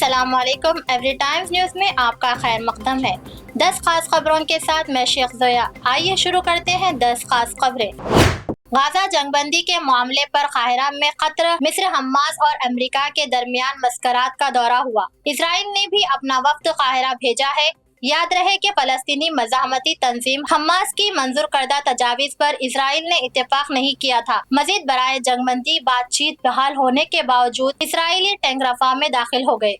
السلام علیکم، every Times news میں آپ کا خیر مقدم ہے۔ 10 خاص خبروں کے ساتھ میں شیخ زویا۔ آئیے شروع کرتے ہیں 10 خاص خبریں۔ غزہ جنگ بندی کے معاملے پر قاہرہ میں قطر، مصر، حماس اور امریکہ کے درمیان مذاکرات کا دورہ ہوا۔ اسرائیل نے بھی اپنا وفد قاہرہ بھیجا ہے۔ یاد رہے کہ فلسطینی مزاحمتی تنظیم حماس کی منظور کردہ تجاویز پر اسرائیل نے اتفاق نہیں کیا تھا۔ مزید برائے جنگ بندی بات چیت بحال ہونے کے باوجود اسرائیلی ٹینک رفح میں داخل ہو گئے۔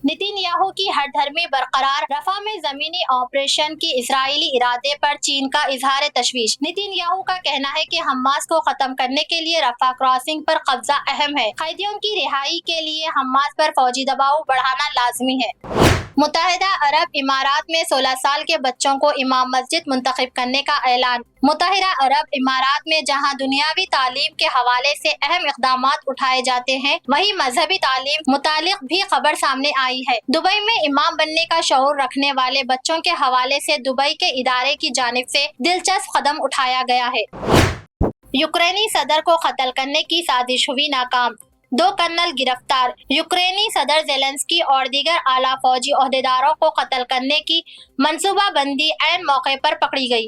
نتن یاہو کی ہٹ دھرمی برقرار، رفح میں زمینی آپریشن کی اسرائیلی ارادے پر چین کا اظہار تشویش۔ نتن یاہو کا کہنا ہے کہ حماس کو ختم کرنے کے لیے رفح کراسنگ پر قبضہ اہم ہے۔ قیدیوں کی رہائی کے لیے حماس پر فوجی دباؤ بڑھانا لازمی ہے۔ متحدہ عرب امارات میں 16 سال کے بچوں کو امام مسجد منتخب کرنے کا اعلان۔ متحدہ عرب امارات میں جہاں دنیاوی تعلیم کے حوالے سے اہم اقدامات اٹھائے جاتے ہیں، وہیں مذہبی تعلیم متعلق بھی خبر سامنے آئی ہے۔ دبئی میں امام بننے کا شعور رکھنے والے بچوں کے حوالے سے دبئی کے ادارے کی جانب سے دلچسپ قدم اٹھایا گیا ہے۔ یوکرینی صدر کو قتل کرنے کی سازش ہوئی ناکام، 2 کرنل گرفتار۔ یوکرینی صدر زیلنسکی اور دیگر اعلیٰ فوجی عہدیداروں کو قتل کرنے کی منصوبہ بندی عین موقع پر پکڑی گئی۔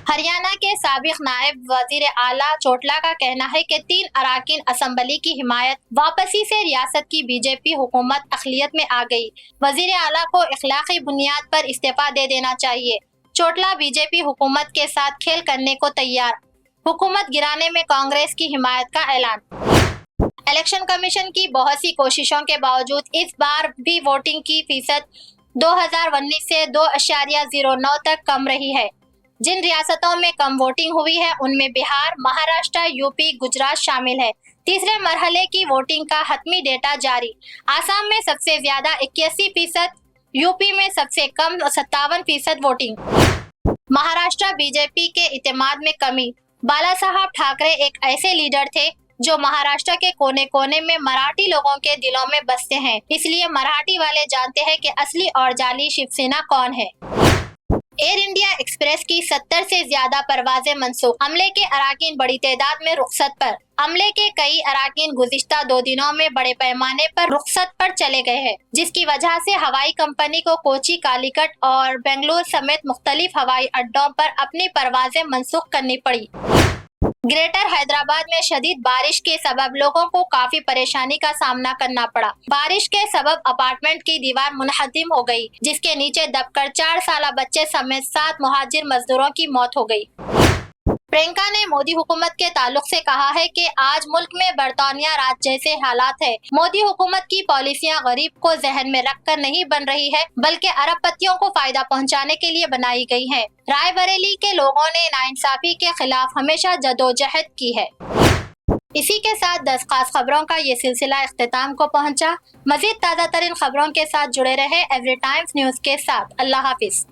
ہریانہ کے سابق نائب وزیر اعلیٰ چوٹلا کا کہنا ہے کہ 3 اراکین اسمبلی کی حمایت واپسی سے ریاست کی بی جے پی حکومت اقلیت میں آ گئی۔ وزیر اعلیٰ کو اخلاقی بنیاد پر استعفیٰ دے دینا چاہیے۔ چوٹلا بی جے پی حکومت کے ساتھ کھیل کرنے کو تیار، حکومت گرانے میں کانگریس کی حمایت کا اعلان۔ الیکشن کمیشن کی بہت سی کوششوں کے باوجود اس بار بھی ووٹنگ کی فیصد 2019 سے 2.09 تک کم رہی ہے۔ جن ریاستوں میں کم ووٹنگ ہوئی ہے ان میں بہار، مہاراشٹر، یو پی، گجرات شامل ہے۔ تیسرے مرحلے کی ووٹنگ کا حتمی ڈیٹا جاری۔ آسام میں سب سے زیادہ 81%، یو پی میں سب سے کم 57% ووٹنگ۔ مہاراشٹر بی جے پی کے اعتماد میں کمی۔ بالا صاحب ٹھاکرے ایک ایسے لیڈر تھے جو مہاراشٹر کے کونے کونے میں مراٹھی لوگوں کے دلوں میں بستے ہیں، اس لیے مراٹھی والے جانتے ہیں کہ اصلی اور جعلی شیو سینا کون ہے۔ ایئر انڈیا ایکسپریس کی 70 سے زیادہ پروازیں منسوخ، عملے کے اراکین بڑی تعداد میں رخصت پر۔ عملے کے کئی اراکین گزشتہ 2 دنوں میں بڑے پیمانے پر رخصت پر چلے گئے ہیں، جس کی وجہ سے ہوائی کمپنی کو کوچی، کالی کٹ اور بنگلور سمیت مختلف ہوائی اڈوں پر اپنی پروازیں منسوخ کرنی پڑی۔ گریٹر حیدرآباد میں شدید بارش کے سبب لوگوں کو کافی پریشانی کا سامنا کرنا پڑا۔ بارش کے سبب اپارٹمنٹ کی دیوار منہدم ہو گئی، جس کے نیچے دب کر 4 سالہ بچے سمیت 7 مہاجر مزدوروں کی موت ہو گئی۔ پرینکا نے مودی حکومت کے تعلق سے کہا ہے کہ آج ملک میں برطانیہ راج جیسے حالات ہیں۔ مودی حکومت کی پالیسیاں غریب کو ذہن میں رکھ کر نہیں بن رہی ہے، بلکہ ارب پتیوں کو فائدہ پہنچانے کے لیے بنائی گئی ہیں۔ رائے بریلی کے لوگوں نے ناانصافی کے خلاف ہمیشہ جدوجہد کی ہے۔ اسی کے ساتھ 10 خاص خبروں کا یہ سلسلہ اختتام کو پہنچا۔ مزید تازہ ترین خبروں کے ساتھ جڑے رہے ایوری ٹائمز نیوز کے ساتھ۔ اللہ حافظ۔